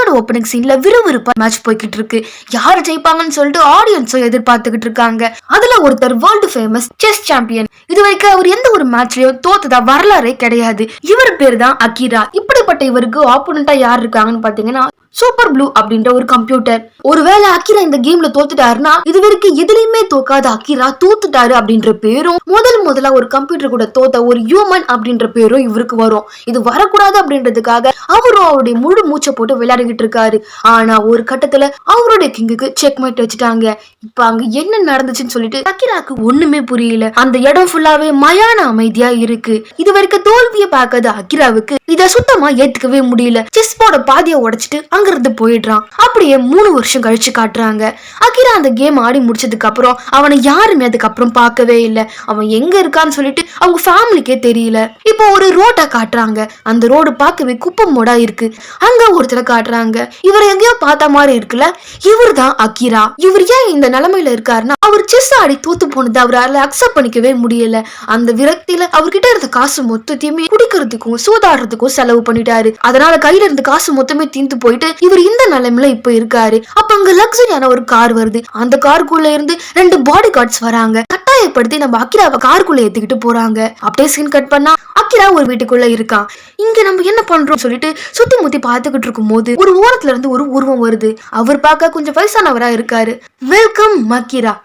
கேமோட ஓப்பனிங் சீன்ல விறுவிறுப்பா மேட்ச் போய்கிட்டு இருக்கு. யாரு ஜெயிப்பாங்கன்னு சொல்லிட்டு ஆடியன்ஸும் எதிர்பார்த்துக்கிட்டு இருக்காங்க. அதுல ஒருத்தர் வேர்ல்டு ஃபேமஸ் செஸ் சாம்பியன். இது வரைக்கும் அவர் எந்த ஒரு மேட்ச்லயும் தோத்ததா வரலாறே கிடையாது. இவர் பேர் தான் அகிரா. இப்படிப்பட்ட இவருக்கு ஆப்போனண்டா யார் இருக்காங்கன்னு பாத்தீங்கன்னா சூப்பர் ப்ளூ அப்படின்ற ஒரு கம்ப்யூட்டர். ஒருவேளை அகிரா இந்த கேம்ல தோத்துட்டாருன்னா இது வரைக்கும் எதுலயுமே தோக்காத அகிரா தோத்துட்டாரு அப்படின்ற பேரும், முதல்ல ஒரு கம்ப்யூட்டர் கூட தோத்த ஒரு ஹியூமன் அப்படின்ற பேரும் இவருக்கு வரும். இது வரக்கூடாது அப்படின்றதுக்காக அவரும் அவருடைய முழு மூச்சை போட்டு விளையாடிக்கிட்டு இருக்காரு. ஆனா ஒரு கட்டத்துல அவருடைய கிங்குக்கு செக் மேட் வச்சுட்டாங்க. இப்ப அங்க என்ன நடந்துச்சுன்னு சொல்லிட்டு அகிராக்கு ஒண்ணுமே புரியல. அந்த இடம் ஃபுல்லாவே மயான அமைதியா இருக்கு. இது வரைக்கும் தோல்வியை பார்க்காத அகிராவுக்கு இத சுத்தமா ஏத்துக்கவே முடியல. செஸ் போர்ட பாதியை உடைச்சிட்டு அங்கிருந்து போயிடுறான். அப்படியே 3 வருஷம் கழிச்சு காட்டுறாங்க. அகிரா அந்த கேம் ஆடி முடிச்சதுக்கு அப்புறம் அவனை யாருமே அதுக்கப்புறம் பார்க்கவே இல்லை. அவன் எங்க இருக்கான்னு சொல்லிட்டு அவங்க ஃபேமிலிக்கே தெரியல. இப்போ ஒரு ரோட்டை காட்டுறாங்க. அந்த ரோடு பார்க்கவே குப்பம் மோடா இருக்கு. அங்க ஒருத்தரை காட்டுறாங்க. இவரை எங்கேயோ பார்த்த மாதிரி இருக்குல்ல, இவர் தான் அகிரா. இவர் ஏன் இந்த நிலைமையில இருக்காருன்னா அவர் செஸ் ஆடி தோத்து போனது அவரால் அக்செப்ட் பண்ணிக்கவே முடியல. அந்த விரக்தியில அவர்கிட்ட இருந்த காசு மொத்தத்தையுமே குடிக்கிறதுக்கும் சூதாடுறதுக்கும் செலவு பண்ணிட்டாரு. அதனால கையில இருந்த காசு மொத்தமே தீந்து போயிட்டு இவர் இந்த நிலைமையில இப்ப இருக்காரு. அப்ப அங்க லக்ஸரியான ஒரு கார் வருது. அந்த காருக்குள்ள இருந்து 2 பாடி கார்ட்ஸ் வராங்க. கட்டாயப்படுத்தி நம்ம அகிராவை காருக்குள்ள ஏத்திக்கிட்டு போறாங்க. அப்படியே சீன் கட் பண்ணா அகிரா ஒரு வீட்டுக்குள்ள இருக்கான். இங்க நம்ம என்ன பண்றோம் சொல்லிட்டு சுத்தி முத்தி பாத்துக்கிட்டு இருக்கும் போது ஒரு ஓரத்துல இருந்து ஒரு உருவம் வருது. அவர் பார்க்க கொஞ்சம் வயசானவரா இருக்காரு. வெல்கம் அகிரா,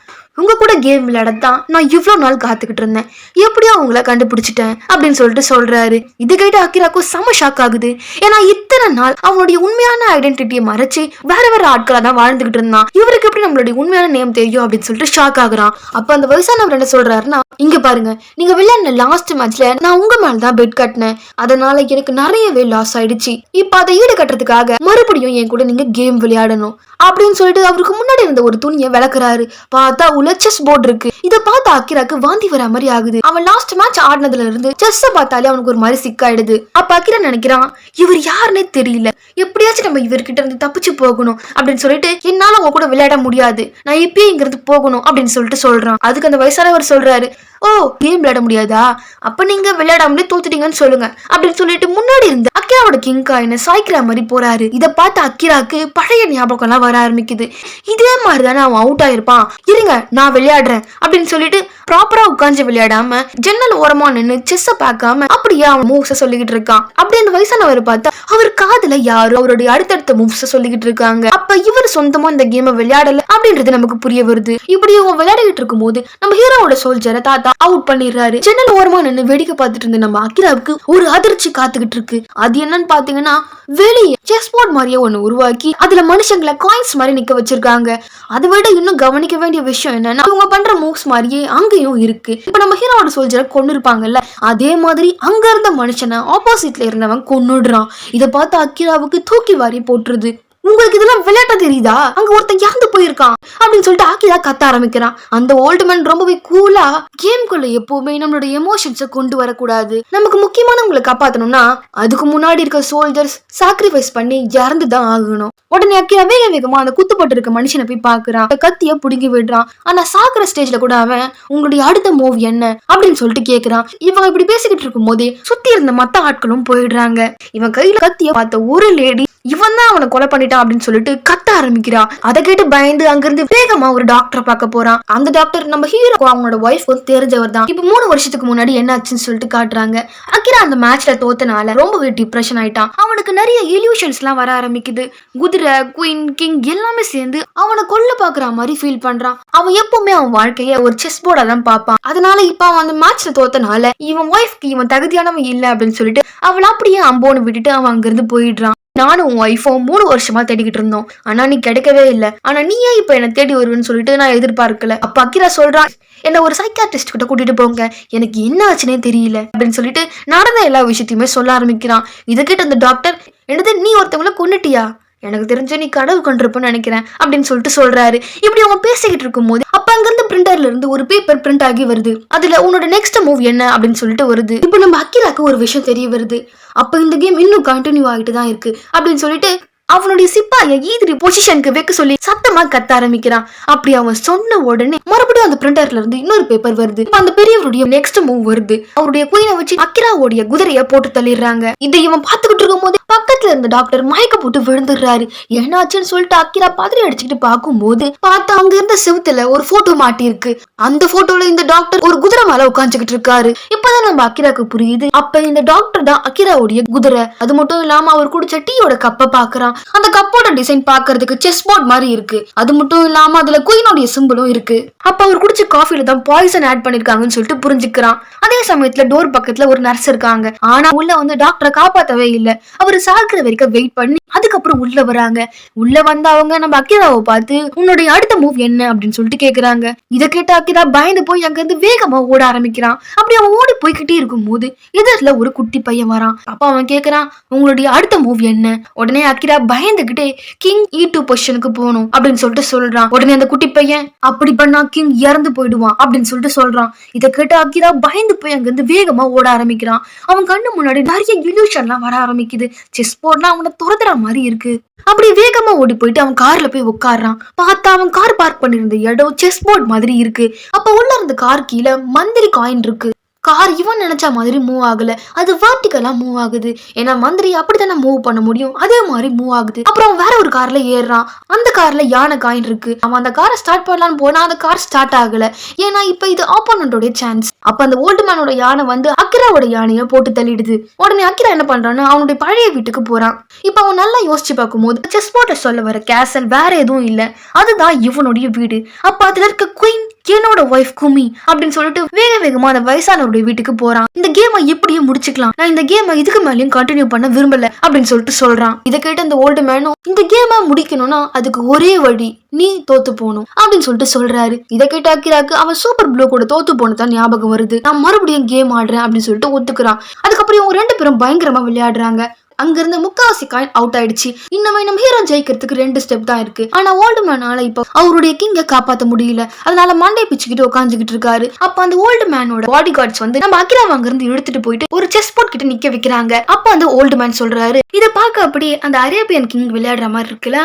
உங்க கூட கேம் விளையாடத்தான் நான் இவ்வளவு நாள் காத்துக்கிட்டு இருந்தேன். எப்படியோ உங்களை கண்டுபிடிச்சிட்டேன் அப்படின்னு சொல்லிட்டு சொல்றாரு. இது கேட்டு அகிராக்கும் செம ஷாக் ஆகுது. ஏன்னா இத்தனை நாள் அவனுடைய உண்மையான ஐடென்டிட்டியை மறைச்சு வேற வேற ஆட்களா தான் வாழ்ந்துகிட்டு இருந்தான். இவருக்கு எப்படி நம்மளுடைய உண்மையான நேம் தெரியும் அப்படின்னு சொல்லிட்டு ஷாக் ஆகுறான். அப்ப அந்த வயசானவர் என்ன சொல்றாருன்னா, இங்க பாருங்க, நீங்க விளையாடின லாஸ்ட் மேட்ச்ல நான் உங்க மேலதான் பெட் கட்டினேன். அதனால எனக்கு நிறையவே லாஸ் ஆயிடுச்சு. இப்ப அதை ஈடு கட்டுறதுக்காக மறுபடியும் என் கூட நீங்க கேம் விளையாடணும் அப்படின்னு சொல்லிட்டு அவருக்கு முன்னாடி இருந்த ஒரு துணியை விளக்குறாரு. பார்த்தா உள்ள செஸ் போர்டு இருக்கு. இத பார்த்து அகிராக்கு வாந்தி வர மாதிரி ஆகுது. அவன் லாஸ்ட் மேட்ச் ஆடினதுல இருந்து செஸ் பார்த்தாலே அவனுக்கு ஒரு மாதிரி சிக்காயிடுது. அப்ப அகிரா நினைக்கிறான், இவர் யாருன்னே தெரியல, எப்படியாச்சும் நம்ம இவர்கிட்ட இருந்து தப்பிச்சு போகணும் அப்படின்னு சொல்லிட்டு என்னால உங்க கூட விளையாட முடியாது, நான் இப்பயே இங்கிருந்து போகணும் அப்படின்னு சொல்லிட்டு சொல்றான். அதுக்கு அந்த வயசானவர் சொல்றாரு, ஓ கேம் விளையாட முடியாதா, அப்ப நீங்க விளையாடாமலே தோத்துட்டீங்கன்னு சொல்லுங்க அப்படின்னு சொல்லிட்டு முன்னாடி இருந்து அகிராவோட கிங் காயினை சாய்க்கிற மாதிரி போறாரு. இத பார்த்து அகிராக்கு பழைய ஞாபகம் எல்லாம் வர ஆரம்பிக்குது. இதே மாதிரிதானே அவன் அவுட் ஆயிருப்பான், இருங்க நான் விளையாடுறேன் அப்படின்னு சொல்லிட்டு ப்ராப்பரா உட்காந்து விளையாடாம ஜன்னல் ஓரமா நின்று செஸ்ஸ பார்க்காம அப்படியே அவன் மூவ்ஸ சொல்லிக்கிட்டு இருக்கான். அப்படி அந்த வயசானவர் பார்த்தா அவர் காதுல யாரும் அவருடைய அடுத்தடுத்த மூவ்ஸ சொல்லிக்கிட்டு இருக்காங்க. அப்ப இவர் சொந்தமா இந்த கேமை விளையாடல அப்படின்றது நமக்கு புரிய வருது. இப்படி அவன் விளையாடிட்டு இருக்கும் போது நம்ம ஹீரோவோட சோல்ஜரை தாத்தா அவுட் பண்ணிடுறாரு. ஜன்னல் ஓரமா நின்று வேடிக்கை பார்த்துட்டு இருந்த நம்ம அகிராவுக்கு ஒரு அதிர்ச்சி காத்துக்கிட்டு இருக்கு. அது என்னன்னு பாத்தீங்கன்னா, வெளியே செஸ் போர்ட் மாதிரியே ஒண்ணு உருவாக்கி அதுல மனுஷங்களை காயின்ஸ் மாதிரி நிக்க வச்சிருக்காங்க. அதை விட இன்னும் கவனிக்க வேண்டிய விஷயம் என்னன்னா, இவங்க பண்ற மூவ்ஸ் மாதிரியே அங்கேயும் இருக்கு. இப்ப நம்ம ஹீரோவோட சோல்ஜரை கொண்டு இருப்பாங்கல்ல, அதே மாதிரி அங்க இருந்த மனுஷனை ஆப்போசிட்ல இருந்தவன் கொன்னுடுறான். இதை பார்த்து அகிராவுக்கு தூக்கி வாரி போட்டுருது. உங்களுக்கு இதெல்லாம் விளையாட்ட தெரியுதா, அங்க ஒருத்தன் இறந்து போயிருக்கான் அப்படின்னு சொல்லிட்டு அகிரா கத்த ஆரம்பிக்கிறான். அந்த ஓல்டு மேன் ரொம்பவே கூலா, கேம்குள்ள எப்பவுமே நம்மளோட எமோஷன்ஸை கொண்டு வரக்கூடாது, நமக்கு முக்கியமானவங்களை காப்பாத்தணும்னா அதுக்கு முன்னாடி இருக்க சோல்ஜர்ஸ் சாக்ரிஃபைஸ் பண்ணி இறந்துதான் ஆகணும். உடனே அகிரா வேக வேகமா அந்த குத்துப்பட்டு இருக்க மனுஷனை போய் பாக்குறான். கத்திய புடுங்கி விடுறான். ஆனா சாக்குற ஸ்டேஜ்ல கூட அவன் உங்களுடைய அடுத்த மூவ் என்ன அப்படின்னு சொல்லிட்டு கேக்குறான். இவங்க இப்படி பேசிக்கிட்டு இருக்கும் போதே சுத்தி இருந்த மத்த ஆட்களும் போயிடுறாங்க. இவன் கையில கத்திய பார்த்த ஒரு லேடி இவன் தான் அவனை கொலை பண்ணிட்டான் அப்படின்னு சொல்லிட்டு கத்த ஆரம்பிக்கிறான். அதை கேட்டு பயந்து அங்கிருந்து வேகமா ஒரு டாக்டரை பார்க்க போறான். அந்த டாக்டர் நம்ம ஹீரோக்கும் அவனோட ஒய்ஃப்க்கும் தெரிஞ்சவர் தான். இப்ப 3 வருஷத்துக்கு முன்னாடி என்ன ஆச்சுன்னு சொல்லிட்டு காட்டுறாங்க. அகிரா அந்த மேட்ச்ல தோத்தனால ரொம்பவே டிப்ரெஷன் ஆயிட்டான். அவனுக்கு நிறைய இல்யூஷன்ஸ் எல்லாம் வர ஆரம்பிக்குது. குதிரை, குயின், கிங் எல்லாமே சேர்ந்து அவனை கொல்ல பாக்குற மாதிரி ஃபீல் பண்றான். அவன் எப்பவுமே அவன் வாழ்க்கைய ஒரு செஸ் போர்டா தான் பார்ப்பான். அதனால இப்ப அவன் அந்த மேட்ச்ல தோத்தனால இவன் ஒய்ஃப்க்கு இவன் தகுதியானவன் இல்லை அப்படின்னு சொல்லிட்டு அவளை அப்படியே அம்போன்னு விட்டுட்டு அவன் அங்கிருந்து போயிடுறான். நானும் உன் ஒய்ஃபும் 3 வருஷமா தேடிக்கிட்டு இருந்தோம், ஆனா நீ கிடைக்கவே இல்லை. ஆனா நீ ஏன் இப்ப என்ன தேடி வருவேன்னு சொல்லிட்டு நான் எதிர்பார்க்கல. அப்ப அகிரா சொல்றான், என்ன ஒரு சைக்காட்ரிஸ்ட் கிட்ட கூட்டிட்டு போங்க, எனக்கு என்ன ஆச்சுன்னே தெரியல அப்படின்னு சொல்லிட்டு நடந்த எல்லா விஷயத்தையுமே சொல்ல ஆரம்பிக்கிறான். இதை கேட்டு அந்த டாக்டர், என்னது நீ ஒருத்தவங்கள கொன்னுட்டியா, எனக்கு தெரிஞ்ச நீ கடவு கொண்டிருப்பன்னு நினைக்கிறேன் அப்படின்னு சொல்லிட்டு சொல்றாரு. இப்படி அவங்க பேசிக்கிட்டு இருக்கும் போது அப்ப அங்கிருந்து பிரிண்டர்ல இருந்து ஒரு பேப்பர் பிரிண்ட் ஆகி வருது. அதுல உன்னோட நெக்ஸ்ட் மூவ் என்ன அப்படின்னு சொல்லிட்டு வருது. இப்ப நம்ம அகிராக்கு ஒரு விஷயம் தெரிய வருது. அப்ப இந்த கேம் இன்னும் கண்டினியூ ஆகிட்டு தான் இருக்கு அப்படின்னு சொல்லிட்டு அவனுடைய சிப்பாய ஈதிரி பொசிஷனுக்கு வைக்க சொல்லி சத்தமா கத்த ஆரம்பிக்கிறான். அப்படி அவன் சொன்ன உடனே மறுபடியும் அந்த பிரிண்டர்ல இருந்து இன்னொரு பேப்பர் வருது. அந்த பெரியவருடைய நெக்ஸ்ட் மூவ் வருது. அவருடைய குயினை வச்சு அக்கிராவுடைய குதிரைய போட்டு தள்ளிடுறாங்க. இதை இவன் பாத்துக்கிட்டு இருக்கும் போது பக்கத்துல இருந்த டாக்டர் மயக்க போட்டு விழுந்துடுறாரு. ஏன்னாச்சுன்னு சொல்லிட்டு அக்கிரா பதறி அடிச்சுக்கிட்டு பார்க்கும்போது பார்த்தா அங்க இருந்த செவுத்துல ஒரு போட்டோ மாட்டி இருக்கு. அந்த போட்டோல இந்த டாக்டர் ஒரு குதிரை மேல உட்காந்துக்கிட்டு இருக்காரு. இப்பதான் நம்ம அக்கிராக்கு புரியுது, அப்ப இந்த டாக்டர் தான் அக்கிராவுடைய குதிரை. அது மட்டும் இல்லாம அவர் குடிச்ச டீயோட கப்ப பாக்குறான். அந்த கப்போட டிசைன் பாக்குறதுக்கு செஸ் போர்ட் மாதிரி இருக்கு. அது மட்டும் இல்லாம அதுல குயினோட சிம்பிளும் இருக்கு. அப்ப அவர் குடிச்ச காஃபில தான் பாய்சன் ஆட் பண்ணிருக்காங்கன்னு சொல்லிட்டு புரிஞ்சுக்கிறான். அதே சமயத்துல டோர் பக்கத்துல ஒரு நர்ஸ் இருக்காங்க. ஆனா உள்ள வந்து டாக்டரை காப்பாத்தவே இல்ல. அவரு சாகுற வரைக்கும் வெயிட் பண்ணி அதுக்கப்புறம் உள்ள வராங்க. உள்ள வந்த அவங்க நம்ம அக்கிராவை பார்த்து உன்னுடைய அடுத்த மூவ் என்ன அப்படின்னு சொல்லிட்டு கேக்குறாங்க. இதை கேட்ட அக்கிரா பயந்து போய் அங்க இருந்து வேகமா ஓட ஆரம்பிக்கிறான். அப்படி அவன் ஓடி போய்கிட்டே இருக்கும் போது எதிரில ஒரு குட்டி பையன் வரான். அப்ப அவன் கேக்குறான், உங்களுடைய அடுத்த மூவ் என்ன? உடனே அக்கிரா பயந்துகிட்டே கிங் E2 பொசிஷனுக்கு போகணும் அப்படின்னு சொல்லிட்டு சொல்றான். உடனே அந்த குட்டி பையன் அப்படி பண்ணா கிங் இறந்து போயிடுவான் அப்படின்னு சொல்லிட்டு சொல்றான். இதை கேட்ட அக்கிரா பயந்து போய் அங்க இருந்து வேகமா ஓட ஆரம்பிக்கிறான். அவன் கண்ணு முன்னாடி நிறைய இல்யூஷன் எல்லாம் வர ஆரம்பிக்குது. செஸ் போர்ட்லாம் அவனை துரத்துற மாதிரி இருக்கு. அப்படி வேகமா ஓடி போயிட்டு அவன் கார்ல போய் உட்காடுறான். பார்த்தா அவன் கார் பார்க் பண்ணிருந்த இடம் செஸ் போர்ட் மாதிரி இருக்கு. அப்ப உள்ள இருந்த கார் கீழே மந்திரி காயின் இருக்கு. கார் இவன் நினைச்ச மாதிரி மூவ் ஆகல, அது வெர்டிகலா மூவ் ஆகுது. ஏன்னா மந்திரி அப்படித்தானே மூவ் பண்ண முடியும், அதே மாதிரி மூவ் ஆகுது. அப்புறம் வேற ஒரு கார்ல ஏறான். அந்த கார்ல யானை காயின் இருக்கு. அவன் அந்த காரை ஸ்டார்ட் பண்ணலான்னு போனா அந்த கார் ஸ்டார்ட் ஆகல. ஏன்னா இப்ப இது ஆப்போனண்டோட சான்ஸ். அப்ப அந்த ஓல்டு மேனோட யானை வந்து அக்கிராவோட யானைய போட்டு தள்ளிடுது. உடனே அக்கிரா என்ன பண்றான்னு அவனுடைய பழைய வீட்டுக்கு போறான். இப்ப அவன் நல்லா யோசிச்சு பார்க்கும்போது செஸ் போர்ட்ல சொல்ல வர கேசல் வேற எதுவும் இல்ல, அதுதான் இவனுடைய வீடு. அப்ப அதுல இருக்க குயின் என்னோட ஒய்ஃப் குமி அப்படின்னு சொல்லிட்டு வேக வேகமா அந்த வயசானவருடைய வீட்டுக்கு போறான். இந்த கேமை எப்படியே முடிச்சுக்கலாம், நான் இந்த கேமை இதுக்கு மேலயும் கண்டினியூ பண்ண விரும்பல அப்படின்னு சொல்லிட்டு சொல்றான். இதை கேட்டு அந்த ஓல்டு மேனும் இந்த கேமை முடிக்கணும்னா அதுக்கு ஒரே வழி, நீ தோத்து போகணும் அப்படின்னு சொல்லிட்டு சொல்றாரு. இதை கேட்ட அக்கிராக்கு அவன் சூப்பர் ப்ளூ கூட தோத்து போனதான் ஞாபகம் வருது. நான் மறுபடியும் கேம் ஆடுறேன் அப்படின்னு சொல்லிட்டு ஒத்துக்கிறான். அதுக்கப்புறம் இவங்க 2 பேரும் பயங்கரமா விளையாடுறாங்க. அங்க இருந்து முக்காவாசி காயின் அவுட் ஆயிடுச்சு. இன்னுமே நம்ம ஹீரோ ஜெயிக்கிறதுக்கு 2 ஸ்டெப் தான் இருக்கு. ஆனா ஓல்டு மேனால இப்போ அவருடைய கிங்க காப்பாத்த முடியல. அதனால மண்டை பிச்சுக்கிட்டு உட்காந்துக்கிட்டு இருக்காரு. அப்ப அந்த ஓல்டு மேனோட பாடி கார்ட்ஸ் வந்து நம்ம அக்கிரா அங்க இருந்து எடுத்துட்டு போயிட்டு ஒரு செஸ் போர்ட் கிட்ட நிக்க வைக்கிறாங்க. அப்ப அந்த ஓல்டு மேன் சொல்றாரு, இதை பார்க்க அப்படியே அந்த அரேபியன் கிங் விளையாடுற மாதிரி இருக்குல்ல,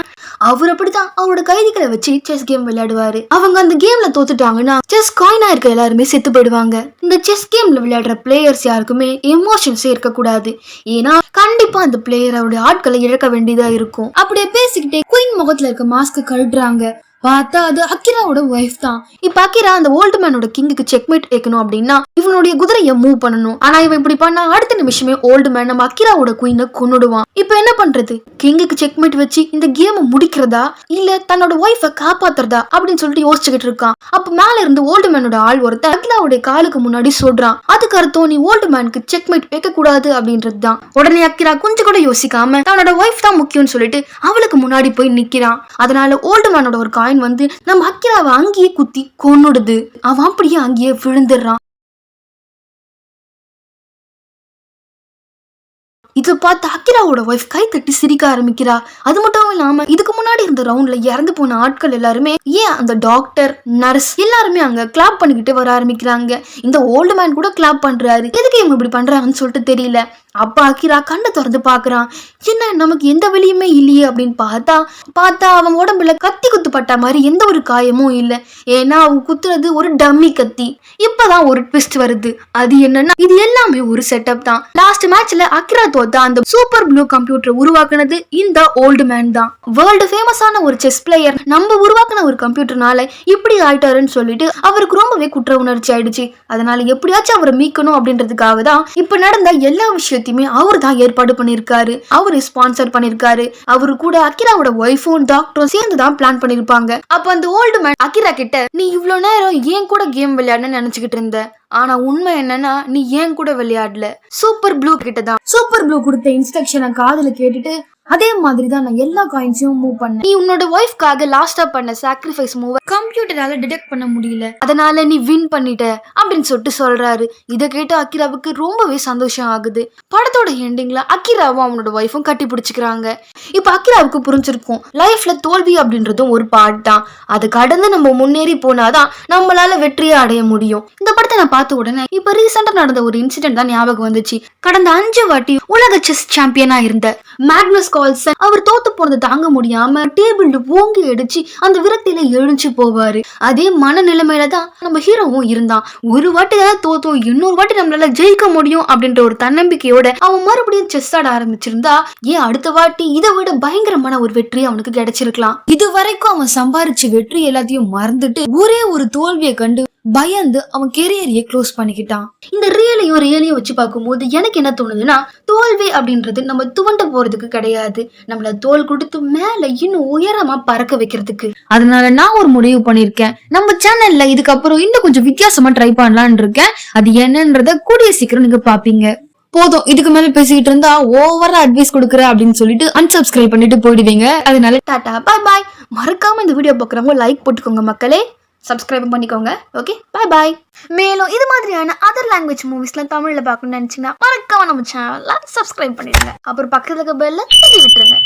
அவர் அப்படிதான் அவரோட கைதிகளை வச்சு செஸ் கேம் விளையாடுவாரு. அவங்க அந்த கேம்ல தோத்துட்டாங்கன்னா செஸ் காயினா இருக்க எல்லாருமே செத்து போயிடுவாங்க. இந்த செஸ் கேம்ல விளையாடுற பிளேயர்ஸ் யாருக்குமே எமோஷன்ஸே இருக்க கூடாது. ஏன்னா கண்டிப்பா அந்த பிளேயர் அவருடைய ஆட்களை இழக்க வேண்டியதா இருக்கும். அப்படியே பேசிக்கிட்டே குயின் முகத்துல இருக்க மாஸ்க் கழட்டுறாங்க. பார்த்தா அது அக்கிராவோட ஒய்ஃப் தான். இப்ப அக்கிரா அந்த ஓல்டு மேனோட கிங்குக்கு செக்மேட் வைக்கணும் அப்படின்னா இவனுடைய குதிரையை மூவ் பண்ணணும். ஆனா இவன் இப்படி பண்ணா அடுத்த நிமிஷமே ஓல்டு மேன் நம்ம அக்கிராவோட குயினை கொன்னுடுவான். இப்ப என்ன பண்றது? கிங்குக்கு செக்மேட் வச்சு இந்த கேமை முடிக்கிறதா இல்ல தன்னோட ஒய்ஃபை காப்பாத்துறதா அப்படின்னு சொல்லிட்டு யோசிச்சுக்கிட்டு இருக்கான். அப்ப மேல இருந்து ஓல்டு மேனோட ஆள் ஒருத்தன் அக்கிராவுடைய காலுக்கு முன்னாடி சொல்றான், அதுக்கு அர்த்தம் நீ ஓல்டு மேனுக்கு செக்மேட் வைக்க கூடாது அப்படின்றது தான். உடனே அக்கிரா கொஞ்சம் கூட யோசிக்காம தன்னோட ஒய்ஃப் தான் முக்கியம்னு சொல்லிட்டு அவளுக்கு முன்னாடி போய் நிக்கிறான். அதனால ஓல்டு மேனோட ஒரு வந்து நம்ம அக்கிராவை அங்கேயே குத்தி கொன்னுடுது. அவன் அப்படியே அங்கேயே விழுந்துடுறான். இதை பார்த்து அக்கிராவோட ஒய்ஃப் கை தட்டி சிரிக்க ஆரம்பிக்கிறா. அது மட்டும் இல்லாம இதுக்கு முன்னாடி இருந்த ரவுண்ட்ல இறந்து போன ஆட்கள் எல்லாருமே ஏன் அந்த டாக்டர் நர்ஸ் எல்லாருமே அங்க கிளாப் பண்ணிக்கிட்டு வர ஆரம்பிக்கிறாங்க. இந்த ஓல்டு மேன் கூட கிளாப் பண்றாரு. எதுக்கு இவங்க இப்படி பண்றாங்கன்னு சொல்லிட்டு தெரியல. அப்ப அக்கிரா கண்ணை திறந்து பாக்குறான். என்ன நமக்கு எந்த வலியுமே இல்லையே அப்படின்னு பார்த்தா அவன் உடம்புல கத்தி குத்து பட்ட மாதிரி எந்த ஒரு காயமும் இல்ல. ஏன்னா அவங்க குத்துறது ஒரு டம்மி கத்தி. இப்பதான் ஒரு ட்விஸ்ட் வருது. அது என்னன்னா இது எல்லாமே ஒரு செட்டப் தான். லாஸ்ட் மேட்ச்ல அக்கிரா தோத்தா அந்த சூப்பர் ப்ளூ கம்ப்யூட்டர் உருவாக்குனது இந்த ஓல்டு மேன் தான். வேர்ல்டு ஃபேமஸான ஒரு செஸ் பிளேயர் நம்ம உருவாக்குன ஒரு கம்ப்யூட்டர்னால இப்படி ஆயிட்டாருன்னு சொல்லிட்டு அவருக்கு ரொம்பவே குற்ற உணர்ச்சி ஆயிடுச்சு. அதனால எப்படியாச்சும் அவரை மீட்கணும் அப்படின்றதுக்காக தான் இப்ப நடந்த எல்லா விஷயத்தையுமே அவர் தான் ஏற்பாடு பண்ணிருக்காரு. அவரு ஸ்பான்சர் பண்ணிருக்காரு. அவரு கூட அக்கிராவோட ஒய்ஃபும் டாக்டரும் சேர்ந்து தான் பிளான் பண்ணிருப்பாங்க. அப்ப அந்த ஓல்டு மேன் அக்கிரா கிட்ட, நீ இவ்வளவு நேரம் ஏன் கூட கேம் விளையாடணும்னு நினைச்சுக்கிட்டு இருந்த, ஆனா உண்மை என்னன்னா நீ ஏன் கூட விளையாடல, சூப்பர் ப்ளூ கிட்டதான். சூப்பர் ப்ளூ கொடுத்த இன்ஸ்ட்ரக்ஷனை காதுல கேட்டுட்டு அதே மாதிரி தான் நான் எல்லா காயின்ஸையும் மூவ் பண்ணேன். நீ உன்னோட ஒய்ஃப்காக லாஸ்டா பண்ண சாக்ரிஃபைஸ் மூவ் கம்ப்யூட்டரால டிடெக்ட் பண்ண முடியல, அதனால நீ வின் பண்ணிட்ட அப்படின்னு சொல்லிட்டு சொல்றாரு. இதை கேட்டு அக்கிராவுக்கு ரொம்பவே சந்தோஷம் ஆகுது. படத்தோட எண்டிங்ல அக்கிராவும் அவனோட ஒய்ஃபும் கட்டி பிடிச்சிக்கிறாங்க. இப்ப அக்கிராவுக்கு புரிஞ்சிருக்கும், லைஃப்ல தோல்வி அப்படின்றதும் ஒரு பார்ட் தான். அதை கடந்து நம்ம முன்னேறி போனாதான் நம்மளால வெற்றியை அடைய முடியும். இந்த படத்தை நான் பார்த்த உடனே இப்ப ரீசெண்டா நடந்த ஒரு இன்சிடென்ட் தான் ஞாபகம் வந்துச்சு. கடந்த 5 வாட்டி உலக செஸ் சாம்பியனா இருந்த மேக்னஸ் கால்சன் அவர் தோத்து போனதை தாங்க முடியாம டேபிள் ஓங்கி அடிச்சு அந்த விரக்தியில எழுந்து போவாரு. அதே மனநிலைமையில தான் நம்ம ஹீரோவும் இருந்தான். ஒரு வாட்டி தான் தோத்தோம், இன்னொரு வாட்டி நம்மளால ஜெயிக்க முடியும் அப்படின்ற ஒரு தன்னம்பிக்கையோட அவன் மறுபடியும் செஸ் ஆட ஆரம்பிச்சிருந்தா ஏன் அடுத்த வாட்டி இதை விட பயங்கரமான ஒரு வெற்றி அவனுக்கு கிடைச்சிருக்கலாம். இது வரைக்கும் அவன் சம்பாரிச்ச வெற்றி எல்லாத்தையும் மறந்துட்டு ஒரே ஒரு தோல்வியை கண்டு பயந்து அவன் கெரியரையே க்ளோஸ் பண்ணிக்கிட்டான். இந்த ரியலையும் வச்சு பார்க்கும்போது எனக்கு என்ன தோணுதுன்னா, தோல்வி அப்படின்றது நம்ம துவண்ட போறதுக்கு கிடையாது, நம்மள தோல் கொடுத்து மேல இன்னும் உயரமா பறக்க வைக்கிறதுக்கு. அதனால நான் ஒரு முடிவு பண்ணிருக்கேன், நம்ம சேனல்ல இதுக்கப்புறம் இன்னும் கொஞ்சம் வித்தியாசமா ட்ரை பண்ணலான்னு இருக்கேன். அது என்னன்றத கூடிய சீக்கிரம் நீங்க பாப்பீங்க. போதும், இதுக்கு மேல பேசிக்கிட்டு இருந்தா ஓவரா அட்வைஸ் கொடுக்குற அப்படின்னு சொல்லிட்டு அன்சப்ஸ்கிரைப் பண்ணிட்டு போயிடுவீங்க. அதனால டாடா பாய் பாய். மறக்காம இந்த வீடியோ பார்க்குறவங்க லைக் போட்டுக்கோங்க மக்களே, சப்ஸ்கிரைப் பண்ணிக்கோங்க. ஓகே, பாய் பாய். மேலும் இது மாதிரியான அதர் லாங்குவேஜ் மூவிஸ்லாம் தமிழ்ல பார்க்கணும்னு நினைச்சீங்கன்னா மறக்காம நம்ம சேனலை சப்ஸ்கிரைப் பண்ணிடுங்க. அப்புறம் பக்கத்துல இருக்க பெல்ல தட்டி விட்டுருங்க.